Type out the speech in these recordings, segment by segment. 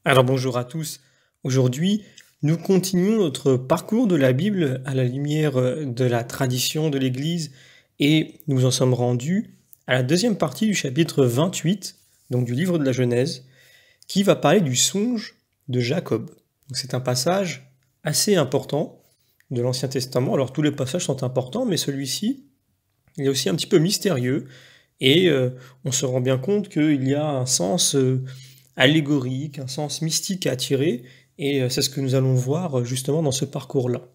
Alors bonjour à tous. Aujourd'hui, nous continuons notre parcours de la Bible à la lumière de la tradition de l'Église et nous en sommes rendus à la deuxième partie du chapitre 28, donc du livre de la Genèse, qui va parler du songe de Jacob. Donc, c'est un passage assez important de l'Ancien Testament. Alors tous les passages sont importants, mais celui-ci, il est aussi un petit peu mystérieux et on se rend bien compte qu'il y a un sens allégorique, un sens mystique à tirer, et c'est ce que nous allons voir justement dans ce parcours-là.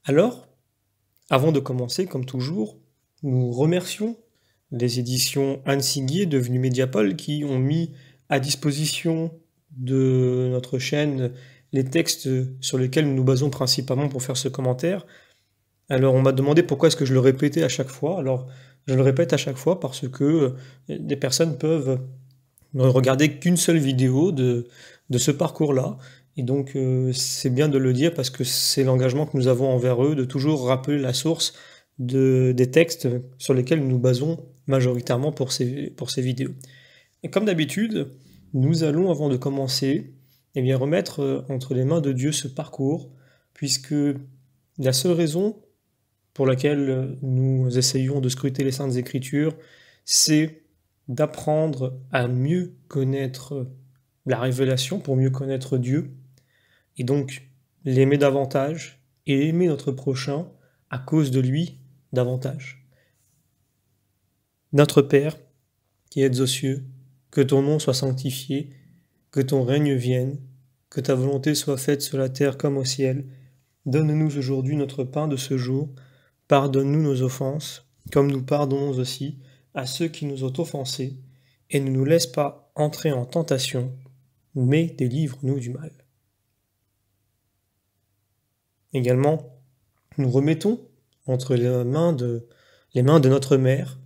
Alors, avant de commencer, comme toujours, nous remercions les éditions Anne Siguier, devenues Mediapol, qui ont mis à disposition de notre chaîne les textes sur lesquels nous nous basons principalement pour faire ce commentaire. Alors on m'a demandé pourquoi est-ce que je le répétais à chaque fois. Alors je le répète à chaque fois parce que des personnes peuvent ne regarder qu'une seule vidéo de ce parcours-là. Et donc c'est bien de le dire parce que c'est l'engagement que nous avons envers eux, de toujours rappeler la source des textes sur lesquels nous nous basons majoritairement pour ces vidéos. Et comme d'habitude, nous allons, avant de commencer, eh bien, remettre entre les mains de Dieu ce parcours, puisque la seule raison pour laquelle nous essayons de scruter les Saintes Écritures, c'est d'apprendre à mieux connaître la révélation, pour mieux connaître Dieu, et donc l'aimer davantage, et aimer notre prochain à cause de lui davantage. Notre Père, qui êtes aux cieux, que ton nom soit sanctifié, que ton règne vienne, que ta volonté soit faite sur la terre comme au ciel. Donne-nous aujourd'hui notre pain de ce jour. Pardonne-nous nos offenses, comme nous pardonnons aussi à ceux qui nous ont offensés, et ne nous laisse pas entrer en tentation, mais délivre-nous du mal. Également, nous remettons entre les mains de notre Mère,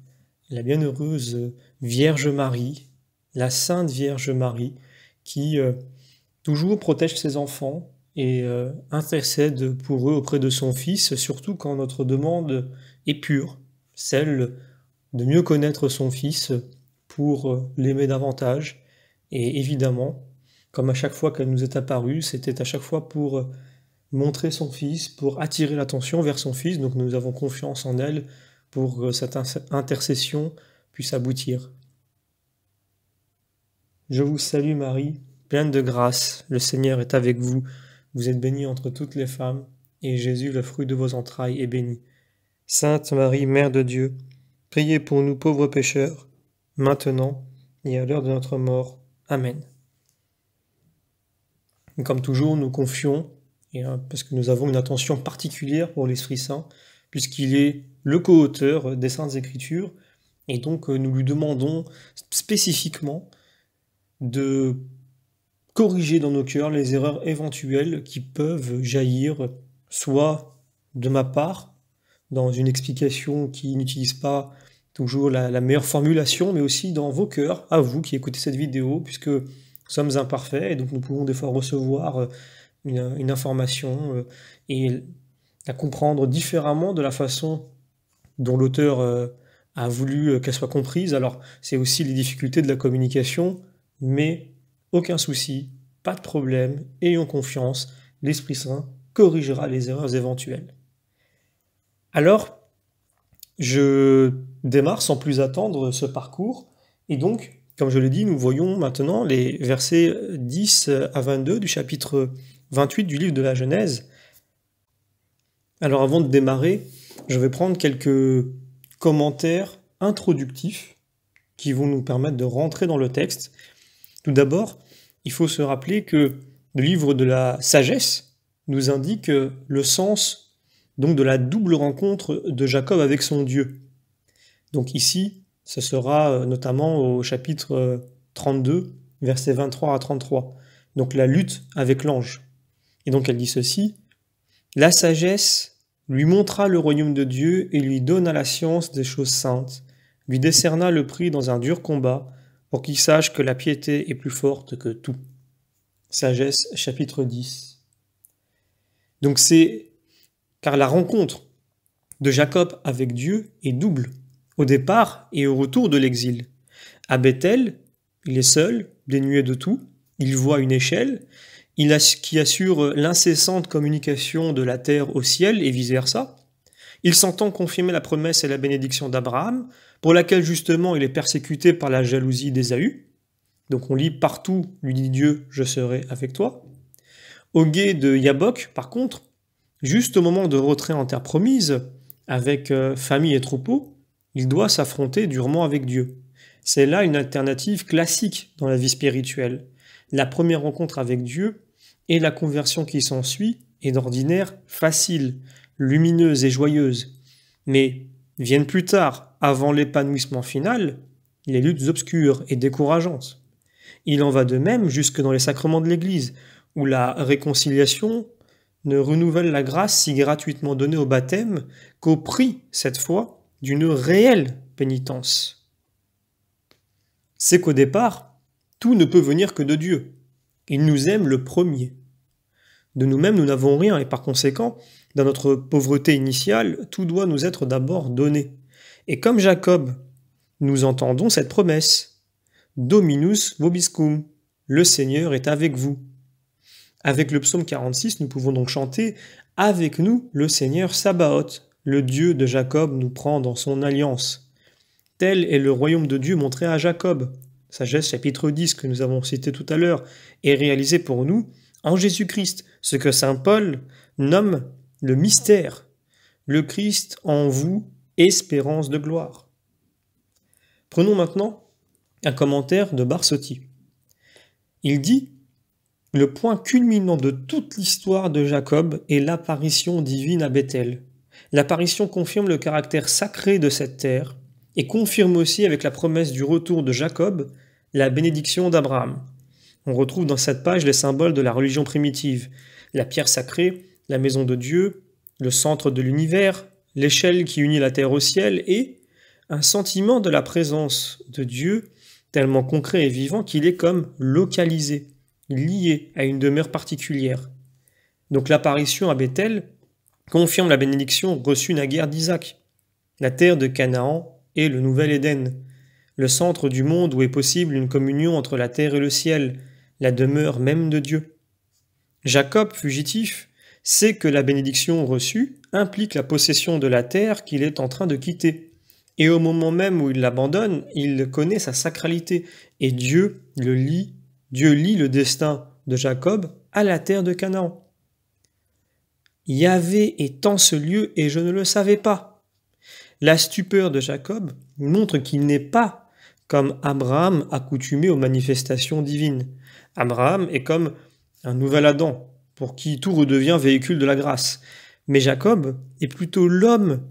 la bienheureuse Vierge Marie, la Sainte Vierge Marie, qui toujours protège ses enfants et intercède pour eux auprès de son Fils, surtout quand notre demande est pure, celle de mieux connaître son Fils pour l'aimer davantage. Et évidemment, comme à chaque fois qu'elle nous est apparue, c'était à chaque fois pour montrer son Fils, pour attirer l'attention vers son Fils, donc nous avons confiance en elle pour que cette intercession puisse aboutir. Je vous salue Marie, pleine de grâce, le Seigneur est avec vous. Vous êtes bénie entre toutes les femmes, et Jésus, le fruit de vos entrailles, est béni. Sainte Marie, Mère de Dieu, priez pour nous pauvres pécheurs, maintenant et à l'heure de notre mort. Amen. Et comme toujours, nous confions, parce que nous avons une attention particulière pour l'Esprit Saint, puisqu'il est le co-auteur des Saintes Écritures, et donc nous lui demandons spécifiquement de corriger dans nos cœurs les erreurs éventuelles qui peuvent jaillir, soit de ma part, dans une explication qui n'utilise pas toujours la meilleure formulation, mais aussi dans vos cœurs, à vous qui écoutez cette vidéo, puisque nous sommes imparfaits, et donc nous pouvons des fois recevoir une information et la comprendre différemment de la façon dont l'auteur a voulu qu'elle soit comprise. Alors c'est aussi les difficultés de la communication, mais aucun souci, pas de problème, ayons confiance, l'Esprit Saint corrigera les erreurs éventuelles. Alors, je démarre sans plus attendre ce parcours, et donc, comme je l'ai dit, nous voyons maintenant les versets 10 à 22 du chapitre 28 du livre de la Genèse. Alors avant de démarrer, je vais prendre quelques commentaires introductifs qui vont nous permettre de rentrer dans le texte. Tout d'abord, il faut se rappeler que le livre de la sagesse nous indique le sens donc de la double rencontre de Jacob avec son Dieu. Donc ici, ce sera notamment au chapitre 32, versets 23 à 33. Donc la lutte avec l'ange. Et donc elle dit ceci: « La sagesse lui montra le royaume de Dieu et lui donna la science des choses saintes, lui décerna le prix dans un dur combat, pour qu'il sache que la piété est plus forte que tout. » Sagesse, chapitre 10. Donc c'est car la rencontre de Jacob avec Dieu est double, au départ et au retour de l'exil. À Bethel, il est seul, dénué de tout, il voit une échelle qui assure l'incessante communication de la terre au ciel et vice-versa. Il s'entend confirmer la promesse et la bénédiction d'Abraham, pour laquelle justement il est persécuté par la jalousie d'Ésaü. Donc on lit partout, lui dit Dieu, je serai avec toi. Au gué de Yabok, par contre, juste au moment de retrait en terre promise, avec famille et troupeau, il doit s'affronter durement avec Dieu. C'est là une alternative classique dans la vie spirituelle. La première rencontre avec Dieu et la conversion qui s'ensuit est d'ordinaire facile, lumineuse et joyeuse. Mais viennent plus tard, avant l'épanouissement final, les luttes obscures et décourageantes. Il en va de même jusque dans les sacrements de l'Église, où la réconciliation ne renouvelle la grâce si gratuitement donnée au baptême qu'au prix, cette fois, d'une réelle pénitence. C'est qu'au départ, tout ne peut venir que de Dieu. Il nous aime le premier. De nous-mêmes, nous n'avons rien, et par conséquent, dans notre pauvreté initiale, tout doit nous être d'abord donné. Et comme Jacob, nous entendons cette promesse. Dominus vobiscum, le Seigneur est avec vous. Avec le psaume 46, nous pouvons donc chanter « Avec nous, le Seigneur Sabaoth, le Dieu de Jacob nous prend dans son alliance. » Tel est le royaume de Dieu montré à Jacob. Sagesse chapitre 10 que nous avons cité tout à l'heure est réalisé pour nous en Jésus-Christ, ce que saint Paul nomme le mystère. Le Christ en vous, espérance de gloire. Prenons maintenant un commentaire de Barsotti. Il dit « Le point culminant de toute l'histoire de Jacob est l'apparition divine à Bethel. L'apparition confirme le caractère sacré de cette terre et confirme aussi avec la promesse du retour de Jacob la bénédiction d'Abraham. On retrouve dans cette page les symboles de la religion primitive, la pierre sacrée, la maison de Dieu, le centre de l'univers, l'échelle qui unit la terre au ciel et un sentiment de la présence de Dieu tellement concret et vivant qu'il est comme localisé, lié à une demeure particulière. Donc l'apparition à Bethel confirme la bénédiction reçue naguère d'Isaac. La terre de Canaan est le nouvel Éden, le centre du monde où est possible une communion entre la terre et le ciel, la demeure même de Dieu. Jacob, fugitif, sait que la bénédiction reçue implique la possession de la terre qu'il est en train de quitter. Et au moment même où il l'abandonne, il connaît sa sacralité, et Dieu lie le destin de Jacob à la terre de Canaan. Yahvé est en ce lieu et je ne le savais pas. La stupeur de Jacob montre qu'il n'est pas comme Abraham accoutumé aux manifestations divines. Abraham est comme un nouvel Adam, pour qui tout redevient véhicule de la grâce. Mais Jacob est plutôt l'homme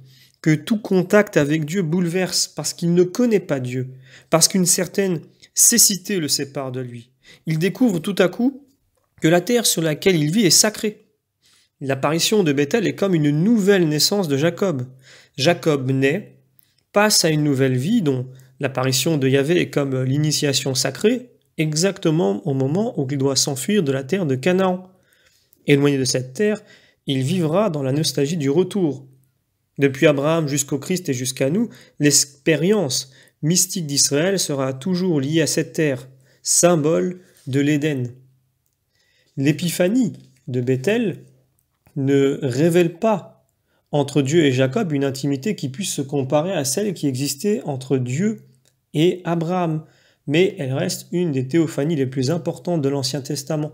que tout contact avec Dieu bouleverse, parce qu'il ne connaît pas Dieu, parce qu'une certaine cécité le sépare de lui. Il découvre tout à coup que la terre sur laquelle il vit est sacrée. L'apparition de Bethel est comme une nouvelle naissance de Jacob. Jacob naît, passe à une nouvelle vie dont l'apparition de Yahvé est comme l'initiation sacrée, exactement au moment où il doit s'enfuir de la terre de Canaan. Éloigné de cette terre, il vivra dans la nostalgie du retour. Depuis Abraham jusqu'au Christ et jusqu'à nous, l'expérience mystique d'Israël sera toujours liée à cette terre, symbole de l'Éden. L'épiphanie de Bethel ne révèle pas entre Dieu et Jacob une intimité qui puisse se comparer à celle qui existait entre Dieu et Abraham, mais elle reste une des théophanies les plus importantes de l'Ancien Testament.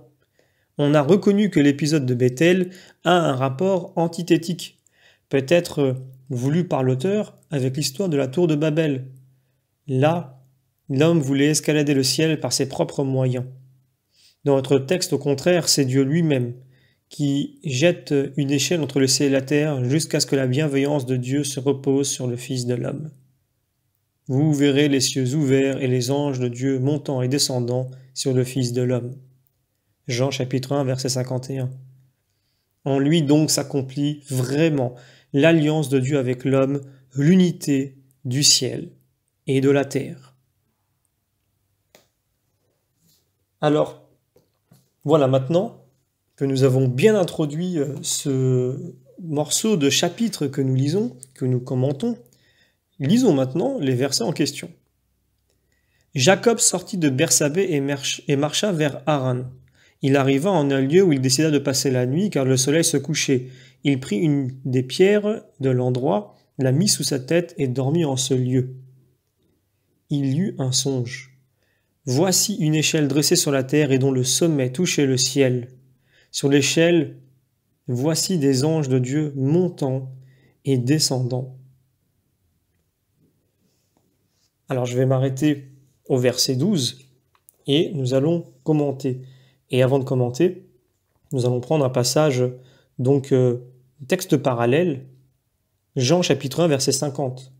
On a reconnu que l'épisode de Bethel a un rapport antithétique, peut-être voulu par l'auteur avec l'histoire de la tour de Babel. Là, l'homme voulait escalader le ciel par ses propres moyens. Dans notre texte, au contraire, c'est Dieu lui-même qui jette une échelle entre le ciel et la terre jusqu'à ce que la bienveillance de Dieu se repose sur le Fils de l'homme. Vous verrez les cieux ouverts et les anges de Dieu montant et descendant sur le Fils de l'homme. Jean chapitre 1, verset 51. En lui donc s'accomplit vraiment l'alliance de Dieu avec l'homme, l'unité du ciel et de la terre. Alors, voilà maintenant que nous avons bien introduit ce morceau de chapitre que nous lisons, que nous commentons, lisons maintenant les versets en question. Jacob sortit de Bersabée et marcha vers Haran. Il arriva en un lieu où il décida de passer la nuit, car le soleil se couchait. Il prit une des pierres de l'endroit, la mit sous sa tête et dormit en ce lieu. Il eut un songe. Voici une échelle dressée sur la terre et dont le sommet touchait le ciel. Sur l'échelle, voici des anges de Dieu montant et descendant. Alors je vais m'arrêter au verset 12 et nous allons commenter. Et avant de commenter, nous allons prendre un passage, texte parallèle, Jean chapitre 1 verset 50.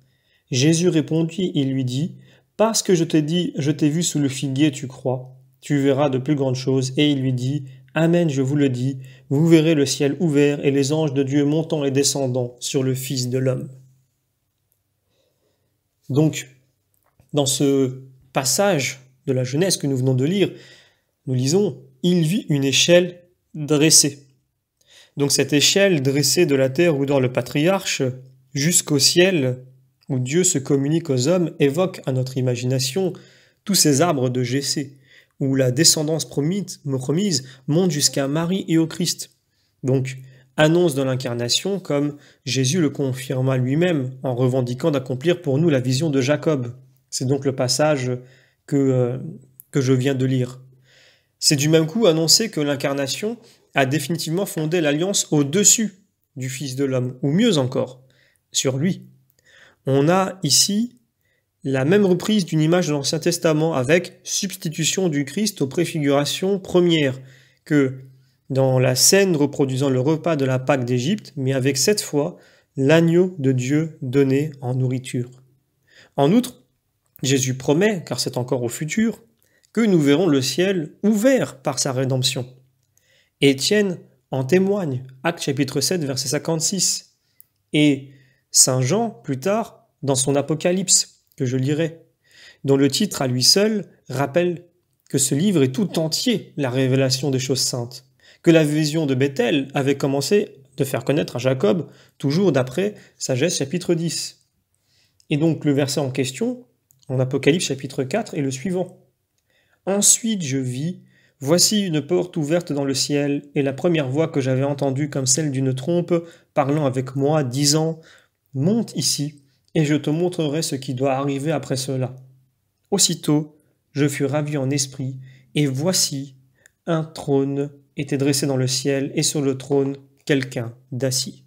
Jésus répondit et lui dit, « Parce que je t'ai dit, je t'ai vu sous le figuier, tu crois, tu verras de plus grandes choses. » Et il lui dit, « Amen, je vous le dis, vous verrez le ciel ouvert et les anges de Dieu montant et descendant sur le Fils de l'homme. » Donc, dans ce passage de la Genèse que nous venons de lire, nous lisons « Il vit une échelle dressée ». Donc cette échelle dressée de la terre où dort le patriarche jusqu'au ciel, où Dieu se communique aux hommes, évoque à notre imagination tous ces arbres de Jessé, où la descendance promise monte jusqu'à Marie et au Christ. Donc, annonce de l'incarnation comme Jésus le confirma lui-même en revendiquant d'accomplir pour nous la vision de Jacob. C'est donc le passage que je viens de lire. C'est du même coup annoncer que l'incarnation a définitivement fondé l'alliance au-dessus du Fils de l'homme, ou mieux encore, sur lui. On a ici la même reprise d'une image de l'Ancien Testament avec substitution du Christ aux préfigurations premières que dans la scène reproduisant le repas de la Pâque d'Égypte, mais avec cette fois l'agneau de Dieu donné en nourriture. En outre, Jésus promet, car c'est encore au futur, que nous verrons le ciel ouvert par sa rédemption. Étienne en témoigne, Actes chapitre 7, verset 56. Et Saint Jean, plus tard, dans son Apocalypse, que je lirai, dont le titre à lui seul rappelle que ce livre est tout entier la révélation des choses saintes, que la vision de Bethel avait commencé de faire connaître à Jacob, toujours d'après Sagesse chapitre 10. Et donc le verset en question, en Apocalypse chapitre 4, est le suivant. « Ensuite je vis, voici une porte ouverte dans le ciel, et la première voix que j'avais entendue comme celle d'une trompe, parlant avec moi, disant, « Monte ici, et je te montrerai ce qui doit arriver après cela. » Aussitôt, je fus ravi en esprit, et voici, un trône était dressé dans le ciel, et sur le trône, quelqu'un d'assis.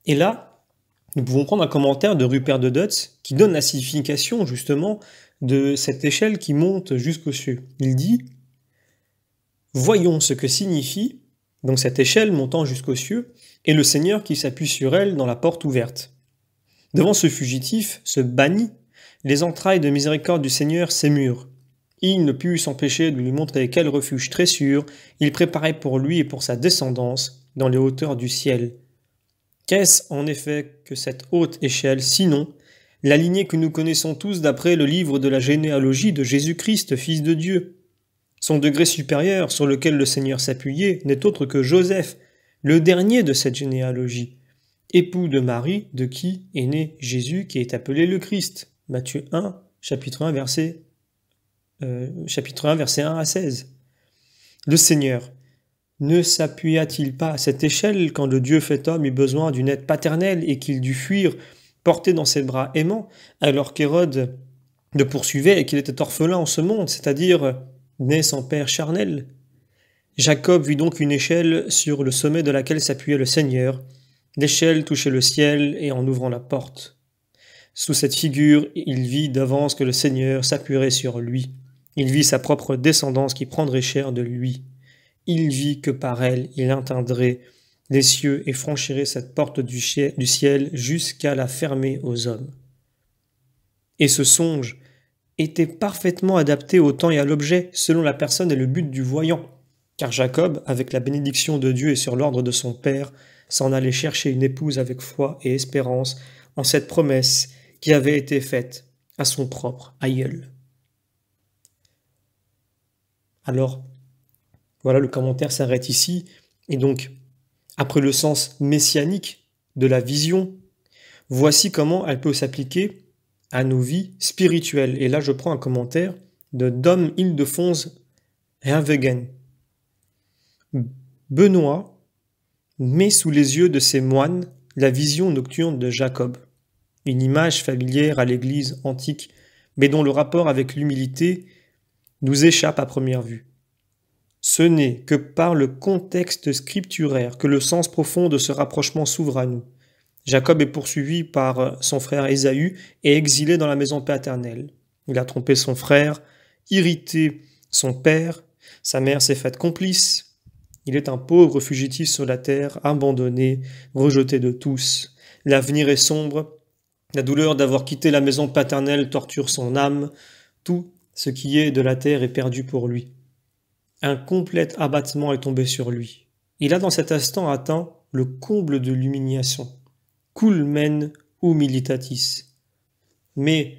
Et là, nous pouvons prendre un commentaire de Rupert de Dutz qui donne la signification, justement, de cette échelle qui monte jusqu'aux cieux. Il dit « Voyons ce que signifie, donc cette échelle montant jusqu'aux cieux, et le Seigneur qui s'appuie sur elle dans la porte ouverte. Devant ce fugitif, ce banni, les entrailles de miséricorde du Seigneur s'émurent. Il ne put s'empêcher de lui montrer quel refuge très sûr il préparait pour lui et pour sa descendance dans les hauteurs du ciel. Qu'est-ce en effet que cette haute échelle, sinon la lignée que nous connaissons tous d'après le livre de la généalogie de Jésus-Christ, Fils de Dieu? Son degré supérieur sur lequel le Seigneur s'appuyait n'est autre que Joseph, le dernier de cette généalogie, époux de Marie, de qui est né Jésus, qui est appelé le Christ. Matthieu 1, chapitre 1, verset 1 à 16. Le Seigneur ne s'appuya-t-il pas à cette échelle quand le Dieu fait homme eut besoin d'une aide paternelle et qu'il dut fuir, porté dans ses bras aimants, alors qu'Hérode le poursuivait et qu'il était orphelin en ce monde, c'est-à-dire né sans père charnel? Jacob vit donc une échelle sur le sommet de laquelle s'appuyait le Seigneur. L'échelle touchait le ciel et en ouvrant la porte. Sous cette figure, il vit d'avance que le Seigneur s'appuierait sur lui. Il vit sa propre descendance qui prendrait chair de lui. Il vit que par elle, il atteindrait les cieux et franchirait cette porte du ciel jusqu'à la fermer aux hommes. Et ce songe était parfaitement adapté au temps et à l'objet, selon la personne et le but du voyant. Car Jacob, avec la bénédiction de Dieu et sur l'ordre de son père, s'en allait chercher une épouse avec foi et espérance en cette promesse qui avait été faite à son propre aïeul. Alors, voilà, le commentaire s'arrête ici, et donc, après le sens messianique de la vision, voici comment elle peut s'appliquer à nos vies spirituelles. Et là, je prends un commentaire de Dom Ildefonse Herwegen. Benoît met sous les yeux de ses moines la vision nocturne de Jacob, une image familière à l'Église antique, mais dont le rapport avec l'humilité nous échappe à première vue. Ce n'est que par le contexte scripturaire que le sens profond de ce rapprochement s'ouvre à nous. Jacob est poursuivi par son frère Ésaü et exilé dans la maison paternelle. Il a trompé son frère, irrité son père, sa mère s'est faite complice. Il est un pauvre fugitif sur la terre, abandonné, rejeté de tous. L'avenir est sombre, la douleur d'avoir quitté la maison paternelle torture son âme, tout ce qui est de la terre est perdu pour lui. Un complet abattement est tombé sur lui. Il a dans cet instant atteint le comble de l'humiliation. Culmen humilitatis. Mais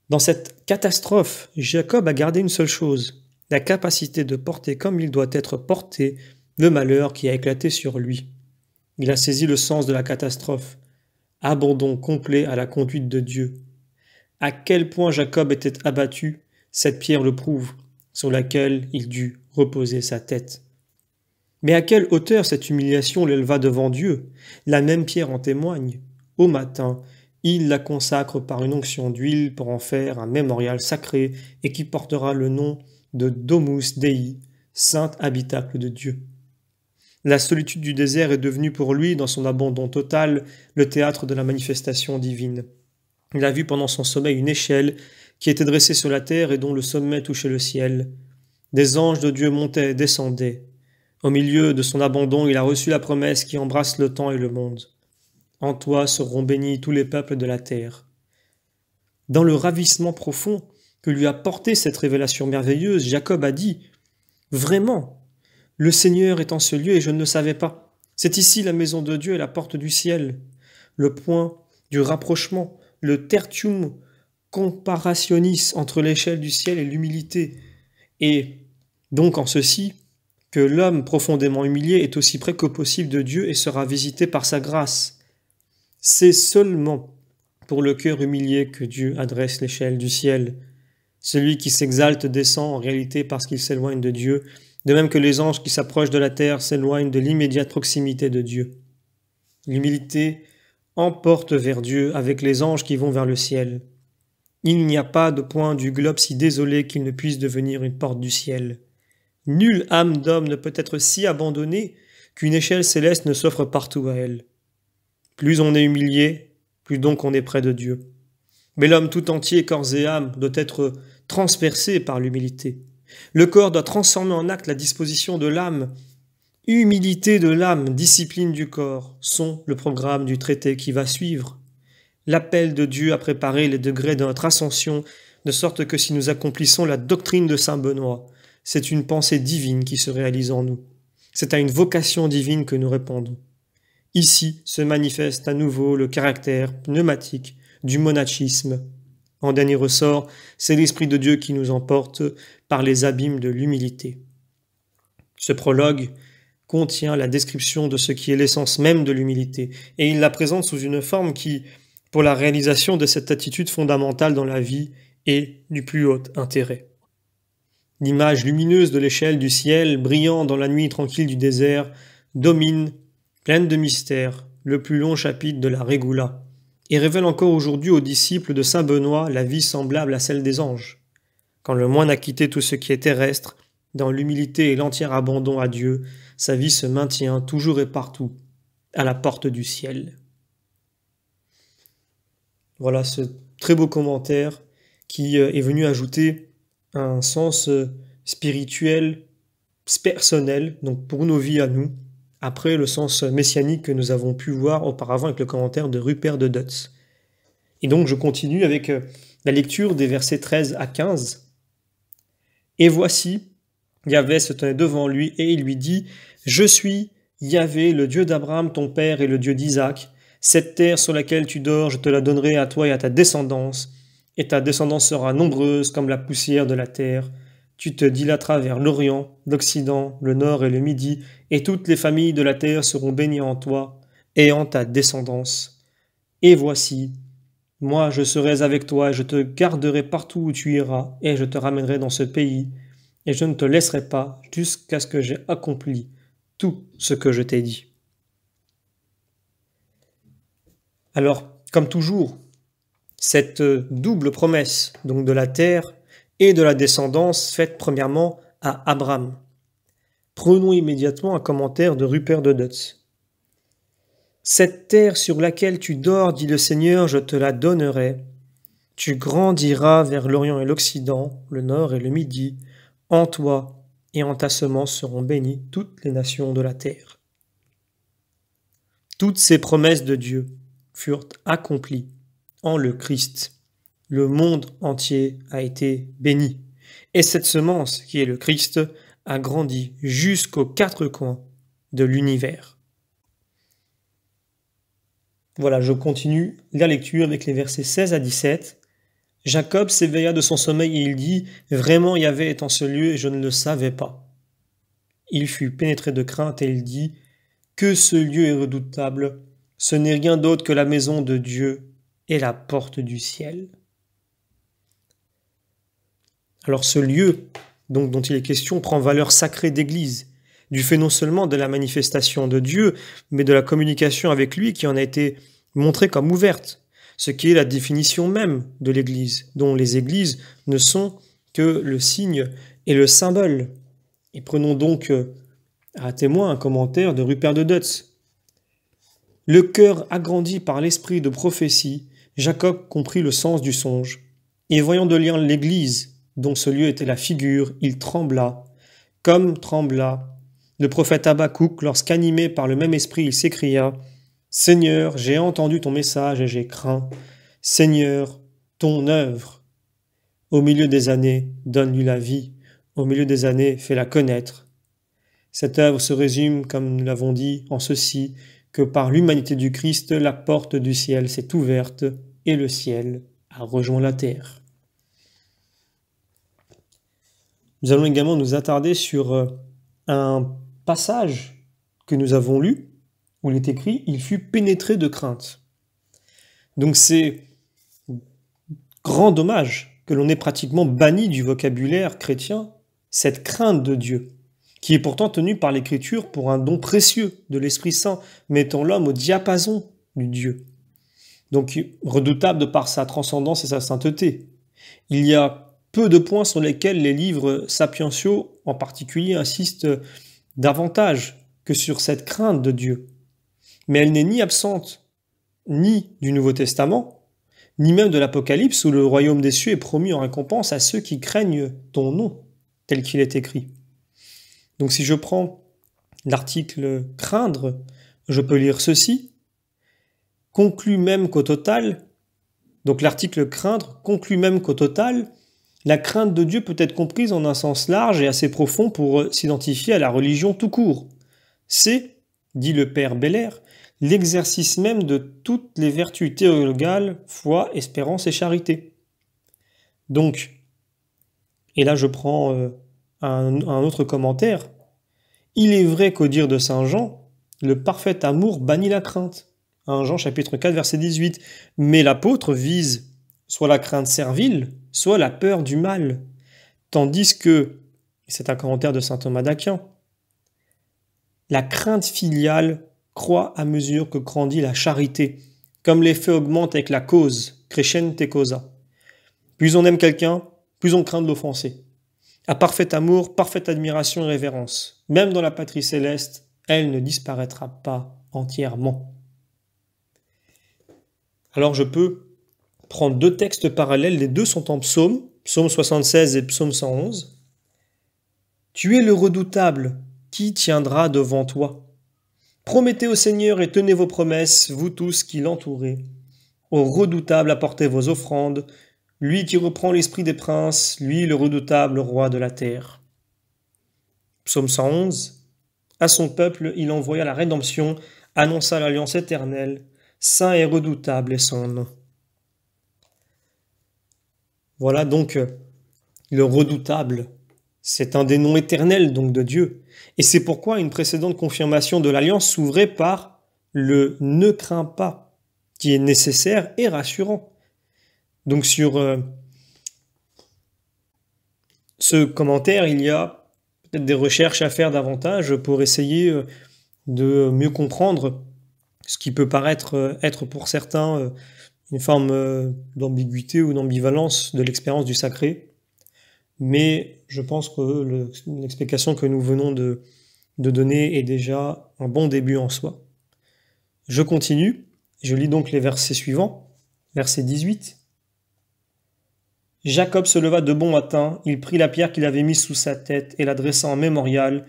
dans cette catastrophe, Jacob a gardé une seule chose, la capacité de porter comme il doit être porté le malheur qui a éclaté sur lui. Il a saisi le sens de la catastrophe, abandon complet à la conduite de Dieu. À quel point Jacob était abattu, cette pierre le prouve, sur laquelle il dut reposer sa tête. Mais à quelle hauteur cette humiliation l'éleva devant Dieu? La même pierre en témoigne. Au matin, il la consacre par une onction d'huile pour en faire un mémorial sacré et qui portera le nom de Domus Dei, sainte habitacle de Dieu. La solitude du désert est devenue pour lui, dans son abandon total, le théâtre de la manifestation divine. Il a vu pendant son sommeil une échelle qui était dressée sur la terre et dont le sommet touchait le ciel. Des anges de Dieu montaient et descendaient. Au milieu de son abandon, il a reçu la promesse qui embrasse le temps et le monde. En toi seront bénis tous les peuples de la terre. Dans le ravissement profond que lui a porté cette révélation merveilleuse, Jacob a dit « Vraiment, le Seigneur est en ce lieu et je ne le savais pas. C'est ici la maison de Dieu et la porte du ciel. Le point du rapprochement, le tertium comparationis entre l'échelle du ciel et l'humilité. Et donc en ceci, que l'homme profondément humilié est aussi près que possible de Dieu et sera visité par sa grâce. C'est seulement pour le cœur humilié que Dieu adresse l'échelle du ciel. Celui qui s'exalte descend en réalité parce qu'il s'éloigne de Dieu, de même que les anges qui s'approchent de la terre s'éloignent de l'immédiate proximité de Dieu. L'humilité emporte vers Dieu avec les anges qui vont vers le ciel. Il n'y a pas de point du globe si désolé qu'il ne puisse devenir une porte du ciel. Nulle âme d'homme ne peut être si abandonnée qu'une échelle céleste ne s'offre partout à elle. Plus on est humilié, plus donc on est près de Dieu. Mais l'homme tout entier, corps et âme, doit être transpercé par l'humilité. Le corps doit transformer en acte la disposition de l'âme. Humilité de l'âme, discipline du corps, sont le programme du traité qui va suivre. L'appel de Dieu a préparé les degrés de notre ascension, de sorte que si nous accomplissons la doctrine de saint Benoît, c'est une pensée divine qui se réalise en nous. C'est à une vocation divine que nous répondons. Ici se manifeste à nouveau le caractère pneumatique du monachisme. En dernier ressort, c'est l'Esprit de Dieu qui nous emporte par les abîmes de l'humilité. Ce prologue contient la description de ce qui est l'essence même de l'humilité, et il la présente sous une forme qui, pour la réalisation de cette attitude fondamentale dans la vie, est du plus haut intérêt. L'image lumineuse de l'échelle du ciel, brillant dans la nuit tranquille du désert, domine, pleine de mystères, le plus long chapitre de la Régula, et révèle encore aujourd'hui aux disciples de saint Benoît la vie semblable à celle des anges. Quand le moine a quitté tout ce qui est terrestre, dans l'humilité et l'entier abandon à Dieu, sa vie se maintient toujours et partout, à la porte du ciel. Voilà ce très beau commentaire qui est venu ajouter un sens spirituel, personnel, donc pour nos vies à nous, après le sens messianique que nous avons pu voir auparavant avec le commentaire de Rupert de Dutz. Et donc je continue avec la lecture des versets 13 à 15. « Et voici, Yahvé se tenait devant lui et il lui dit, « Je suis Yahvé, le Dieu d'Abraham, ton père, et le Dieu d'Isaac. Cette terre sur laquelle tu dors, je te la donnerai à toi et à ta descendance, et ta descendance sera nombreuse comme la poussière de la terre. Tu te dilateras vers l'Orient, l'Occident, le Nord et le Midi, et toutes les familles de la terre seront bénies en toi et en ta descendance. Et voici, Moi, je serai avec toi et je te garderai partout où tu iras et je te ramènerai dans ce pays et je ne te laisserai pas jusqu'à ce que j'ai accompli tout ce que je t'ai dit. Alors, comme toujours, cette double promesse, donc de la terre et de la descendance, faite premièrement à Abraham. Prenons immédiatement un commentaire de Rupert de Dutz. Cette terre sur laquelle tu dors, dit le Seigneur, je te la donnerai. Tu grandiras vers l'Orient et l'Occident, le Nord et le Midi. En toi et en ta semence seront bénies toutes les nations de la terre. Toutes ces promesses de Dieu furent accomplies en le Christ. Le monde entier a été béni. Et cette semence, qui est le Christ, a grandi jusqu'aux quatre coins de l'univers. Voilà, je continue la lecture avec les versets 16 à 17. Jacob s'éveilla de son sommeil et il dit « Vraiment Yahvé est en ce lieu et je ne le savais pas. » Il fut pénétré de crainte et il dit « Que ce lieu est redoutable, ce n'est rien d'autre que la maison de Dieu et la porte du ciel. » Alors ce lieu donc, dont il est question prend valeur sacrée d'Église, du fait non seulement de la manifestation de Dieu, mais de la communication avec lui qui en a été montrée comme ouverte, ce qui est la définition même de l'Église, dont les Églises ne sont que le signe et le symbole. Et prenons donc à témoin un commentaire de Rupert de Dutz. Le cœur agrandi par l'esprit de prophétie, Jacob comprit le sens du songe, et voyant de lien l'Église, dont ce lieu était la figure, il trembla, comme trembla le prophète Habakkuk lorsqu'animé par le même esprit, il s'écria « Seigneur, j'ai entendu ton message et j'ai craint. Seigneur, ton œuvre, au milieu des années, donne-lui la vie. Au milieu des années, fais-la connaître. » Cette œuvre se résume, comme nous l'avons dit, en ceci, que par l'humanité du Christ, la porte du ciel s'est ouverte et le ciel a rejoint la terre. Nous allons également nous attarder sur un passage que nous avons lu, où il est écrit « Il fut pénétré de crainte ». Donc c'est grand dommage que l'on ait pratiquement banni du vocabulaire chrétien cette crainte de Dieu, qui est pourtant tenue par l'Écriture pour un don précieux de l'Esprit Saint, mettant l'homme au diapason du Dieu. Donc redoutable de par sa transcendance et sa sainteté. Il y a peu de points sur lesquels les livres sapientiaux, en particulier, insistent davantage que sur cette crainte de Dieu. Mais elle n'est ni absente, ni du Nouveau Testament, ni même de l'Apocalypse où le royaume des cieux est promis en récompense à ceux qui craignent ton nom, tel qu'il est écrit. Donc si je prends l'article « craindre », je peux lire ceci. Conclut même qu'au total, donc l'article « craindre » conclut même qu'au total, la crainte de Dieu peut être comprise en un sens large et assez profond pour s'identifier à la religion tout court. C'est, dit le père Belair, l'exercice même de toutes les vertus théologales, foi, espérance et charité. Donc, et là je prends un autre commentaire, il est vrai qu'au dire de saint Jean, le parfait amour bannit la crainte. 1 Jean chapitre 4 verset 18. Mais l'apôtre vise soit la crainte servile, soit la peur du mal. Tandis que, et c'est un commentaire de saint Thomas d'Aquin, la crainte filiale croît à mesure que grandit la charité, comme l'effet augmente avec la cause, crescente causa. Plus on aime quelqu'un, plus on craint de l'offenser. À parfait amour, parfaite admiration et révérence. Même dans la patrie céleste, elle ne disparaîtra pas entièrement. Alors je peux prendre deux textes parallèles, les deux sont en psaume, psaume 76 et psaume 111. Tu es le redoutable, qui tiendra devant toi? Promettez au Seigneur et tenez vos promesses, vous tous qui l'entourez. Au redoutable apportez vos offrandes, lui qui reprend l'esprit des princes, lui le redoutable roi de la terre. Psaume 111. À son peuple, il envoya la rédemption, annonça l'alliance éternelle, saint et redoutable est son nom. Voilà donc le redoutable. C'est un des noms éternels donc de Dieu. Et c'est pourquoi une précédente confirmation de l'alliance s'ouvrait par le « ne crains pas », qui est nécessaire et rassurant. Donc sur ce commentaire, il y a peut-être des recherches à faire davantage pour essayer de mieux comprendre ce qui peut paraître être pour certains une forme d'ambiguïté ou d'ambivalence de l'expérience du sacré. Mais je pense que l'explication que nous venons de donner est déjà un bon début en soi. Je continue, je lis donc les versets suivants, verset 18. Jacob se leva de bon matin, il prit la pierre qu'il avait mise sous sa tête et la dressa en mémorial,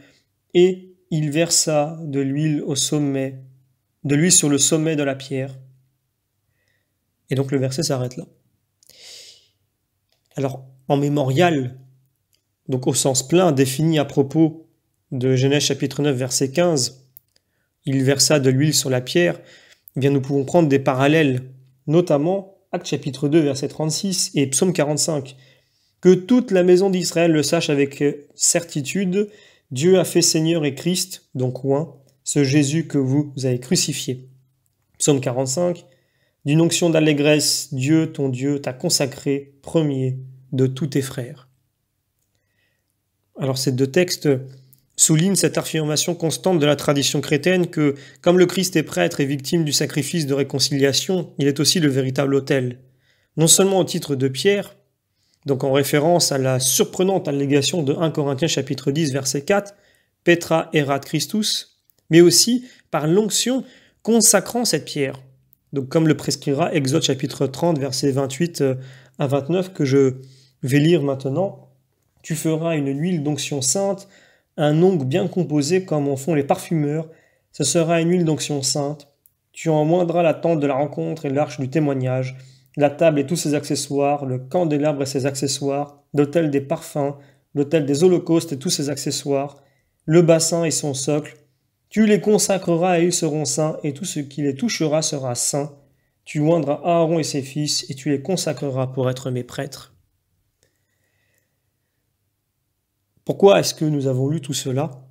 et il versa de l'huile sur le sommet de la pierre. Et donc le verset s'arrête là. Alors, en mémorial, donc au sens plein, défini à propos de Genèse chapitre 9, verset 15, il versa de l'huile sur la pierre, eh bien nous pouvons prendre des parallèles, notamment Actes chapitre 2, verset 36 et Psaume 45. Que toute la maison d'Israël le sache avec certitude, Dieu a fait Seigneur et Christ, donc oint, ce Jésus que vous avez crucifié. Psaume 45, d'une onction d'allégresse, Dieu, ton Dieu, t'a consacré premier de tous tes frères. Alors ces deux textes soulignent cette affirmation constante de la tradition chrétienne que, comme le Christ est prêtre et victime du sacrifice de réconciliation, il est aussi le véritable autel. Non seulement au titre de Pierre, donc en référence à la surprenante allégation de 1 Corinthiens chapitre 10, verset 4, Petra erat Christus, mais aussi par l'onction consacrant cette pierre. Donc comme le prescrira Exode chapitre 30, versets 28 à 29, que je vais lire maintenant, « Tu feras une huile d'onction sainte, un ongle bien composé comme en font les parfumeurs, ce sera une huile d'onction sainte. Tu en moindras la tente de la rencontre et l'arche du témoignage, la table et tous ses accessoires, le candélabre et ses accessoires, l'autel des parfums, l'autel des holocaustes et tous ses accessoires, le bassin et son socle. Tu les consacreras et ils seront saints, et tout ce qui les touchera sera saint. Tu oindras Aaron et ses fils, et tu les consacreras pour être mes prêtres. » Pourquoi est-ce que nous avons lu tout cela?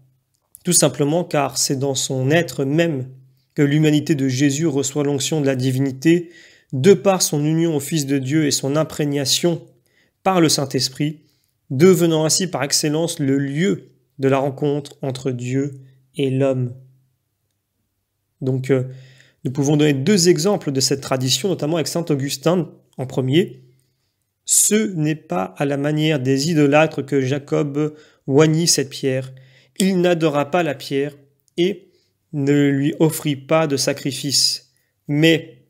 Tout simplement car c'est dans son être même que l'humanité de Jésus reçoit l'onction de la divinité, de par son union au Fils de Dieu et son imprégnation par le Saint-Esprit, devenant ainsi par excellence le lieu de la rencontre entre Dieu et l'homme. Donc, nous pouvons donner deux exemples de cette tradition, notamment avec saint Augustin en premier. Ce n'est pas à la manière des idolâtres que Jacob oignit cette pierre. Il n'adora pas la pierre et ne lui offrit pas de sacrifice. Mais,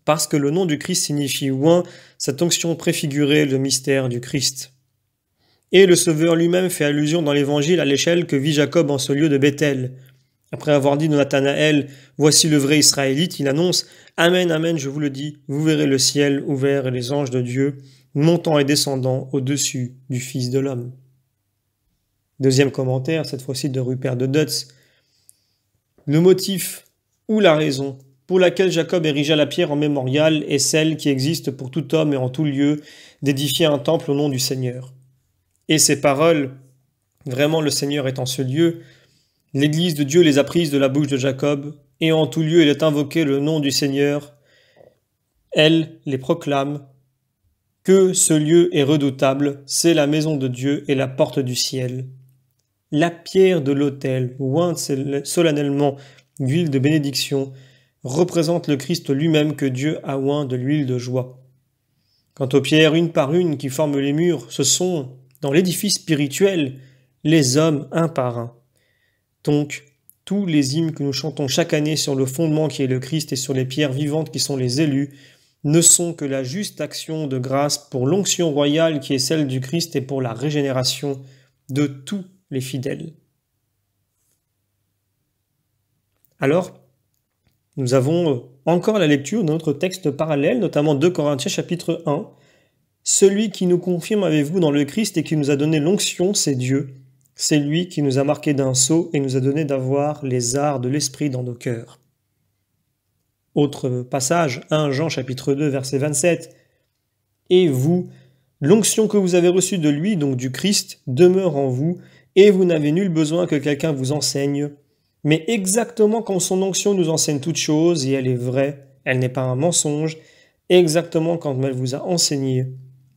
parce que le nom du Christ signifie oint, cette onction préfigurait le mystère du Christ. Et le Sauveur lui-même fait allusion dans l'Évangile à l'échelle que vit Jacob en ce lieu de Bethel. Après avoir dit de Nathanaël, « Voici le vrai Israélite », il annonce « Amen, amen, je vous le dis, vous verrez le ciel ouvert et les anges de Dieu montant et descendant au-dessus du Fils de l'homme. » Deuxième commentaire, cette fois-ci de Rupert de Dutz. Le motif ou la raison pour laquelle Jacob érigea la pierre en mémorial est celle qui existe pour tout homme et en tout lieu d'édifier un temple au nom du Seigneur. Et ces paroles, vraiment le Seigneur est en ce lieu, l'Église de Dieu les a prises de la bouche de Jacob, et en tout lieu il est invoqué le nom du Seigneur. Elle les proclame que ce lieu est redoutable, c'est la maison de Dieu et la porte du ciel. La pierre de l'autel, ointe solennellement d'huile de bénédiction, représente le Christ lui-même que Dieu a oint de l'huile de joie. Quant aux pierres une par une qui forment les murs, ce sont, dans l'édifice spirituel, les hommes un par un. Donc, tous les hymnes que nous chantons chaque année sur le fondement qui est le Christ et sur les pierres vivantes qui sont les élus, ne sont que la juste action de grâce pour l'onction royale qui est celle du Christ et pour la régénération de tous les fidèles. Alors, nous avons encore la lecture de notre texte parallèle, notamment 2 Corinthiens chapitre 1. « Celui qui nous confirme avec vous dans le Christ et qui nous a donné l'onction, c'est Dieu. C'est lui qui nous a marqué d'un sceau et nous a donné d'avoir les arts de l'Esprit dans nos cœurs. » Autre passage, 1 Jean chapitre 2, verset 27. « Et vous, l'onction que vous avez reçue de lui, donc du Christ, demeure en vous, et vous n'avez nul besoin que quelqu'un vous enseigne. Mais exactement comme son onction nous enseigne toutes choses, et elle est vraie, elle n'est pas un mensonge, exactement comme elle vous a enseigné,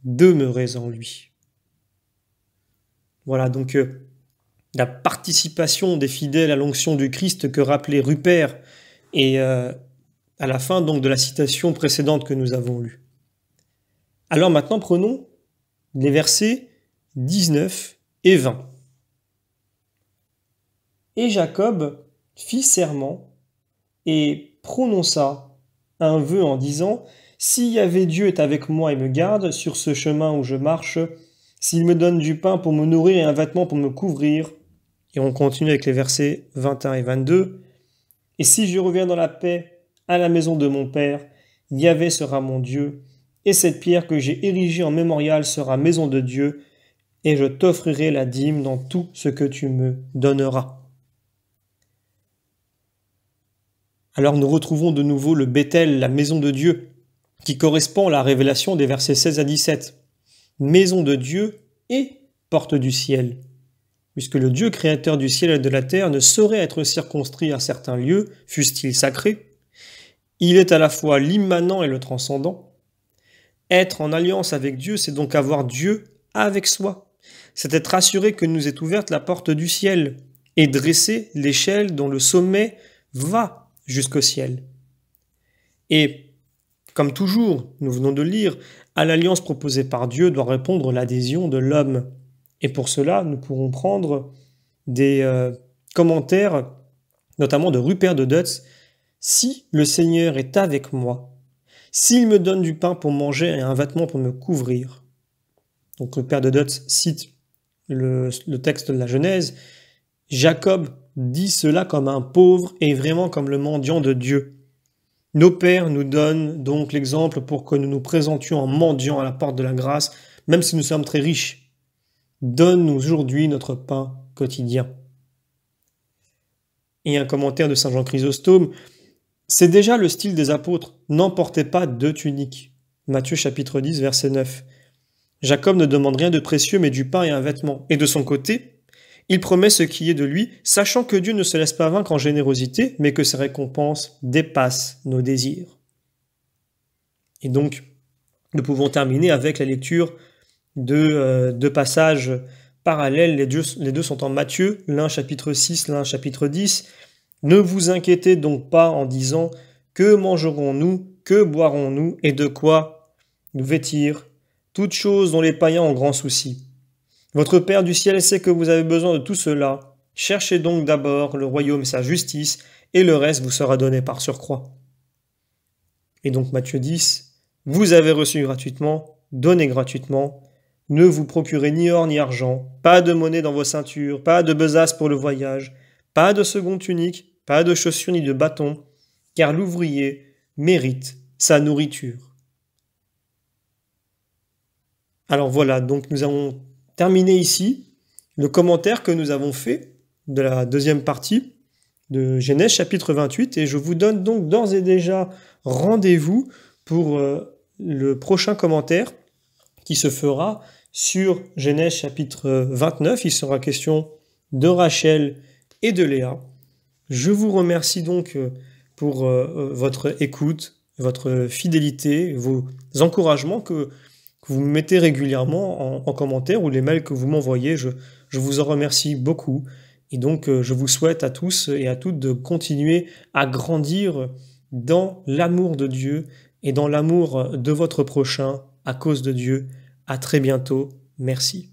demeurez en lui. Voilà, donc la participation des fidèles à l'onction du Christ que rappelait Rupert et à la fin donc de la citation précédente que nous avons lue. Alors maintenant, prenons les versets 19 et 20. Et Jacob fit serment et prononça un vœu en disant « Si Yahvé Dieu est avec moi et me garde sur ce chemin où je marche, s'il me donne du pain pour me nourrir et un vêtement pour me couvrir, et on continue avec les versets 21 et 22. Et si je reviens dans la paix à la maison de mon père, Yahvé sera mon Dieu, et cette pierre que j'ai érigée en mémorial sera maison de Dieu, et je t'offrirai la dîme dans tout ce que tu me donneras. » Alors nous retrouvons de nouveau le Béthel, la maison de Dieu, qui correspond à la révélation des versets 16 à 17. Maison de Dieu et porte du ciel. Puisque le Dieu créateur du ciel et de la terre ne saurait être circonscrit à certains lieux, fussent-ils sacrés. Il est à la fois l'immanent et le transcendant. Être en alliance avec Dieu, c'est donc avoir Dieu avec soi. C'est être assuré que nous est ouverte la porte du ciel et dresser l'échelle dont le sommet va jusqu'au ciel. Et comme toujours, nous venons de lire, à l'alliance proposée par Dieu doit répondre l'adhésion de l'homme. Et pour cela, nous pourrons prendre des commentaires, notamment de Rupert de Dutz. « Si le Seigneur est avec moi, s'il me donne du pain pour manger et un vêtement pour me couvrir. » Donc Rupert de Dutz cite le texte de la Genèse. « Jacob dit cela comme un pauvre et vraiment comme le mendiant de Dieu. » Nos pères nous donnent donc l'exemple pour que nous nous présentions en mendiant à la porte de la grâce, même si nous sommes très riches. Donne-nous aujourd'hui notre pain quotidien. Et un commentaire de Saint Jean Chrysostome, c'est déjà le style des apôtres, n'emportez pas 2 tuniques. Matthieu chapitre 10, verset 9. Jacob ne demande rien de précieux mais du pain et un vêtement. Et de son côté, il promet ce qui est de lui, sachant que Dieu ne se laisse pas vaincre en générosité, mais que ses récompenses dépassent nos désirs. Et donc, nous pouvons terminer avec la lecture de 2 passages parallèles. Les deux sont en Matthieu, l'un chapitre 6, l'un chapitre 10. « Ne vous inquiétez donc pas en disant « Que mangerons-nous, que boirons-nous et de quoi nous vêtir ?» Toutes choses dont les païens ont grand souci. Votre Père du ciel sait que vous avez besoin de tout cela. Cherchez donc d'abord le royaume et sa justice, et le reste vous sera donné par surcroît. Et donc Matthieu 10, vous avez reçu gratuitement, donnez gratuitement. Ne vous procurez ni or ni argent, pas de monnaie dans vos ceintures, pas de besace pour le voyage, pas de seconde tunique, pas de chaussures ni de bâton, car l'ouvrier mérite sa nourriture. Alors voilà, donc nous avons terminé ici le commentaire que nous avons fait de la deuxième partie de Genèse chapitre 28 et je vous donne donc d'ores et déjà rendez-vous pour le prochain commentaire qui se fera sur Genèse chapitre 29. Il sera question de Rachel et de Léa. Je vous remercie donc pour votre écoute, votre fidélité, vos encouragements que vous me mettez régulièrement en commentaire ou les mails que vous m'envoyez. Je vous en remercie beaucoup. Et donc, je vous souhaite à tous et à toutes de continuer à grandir dans l'amour de Dieu et dans l'amour de votre prochain à cause de Dieu. À très bientôt. Merci.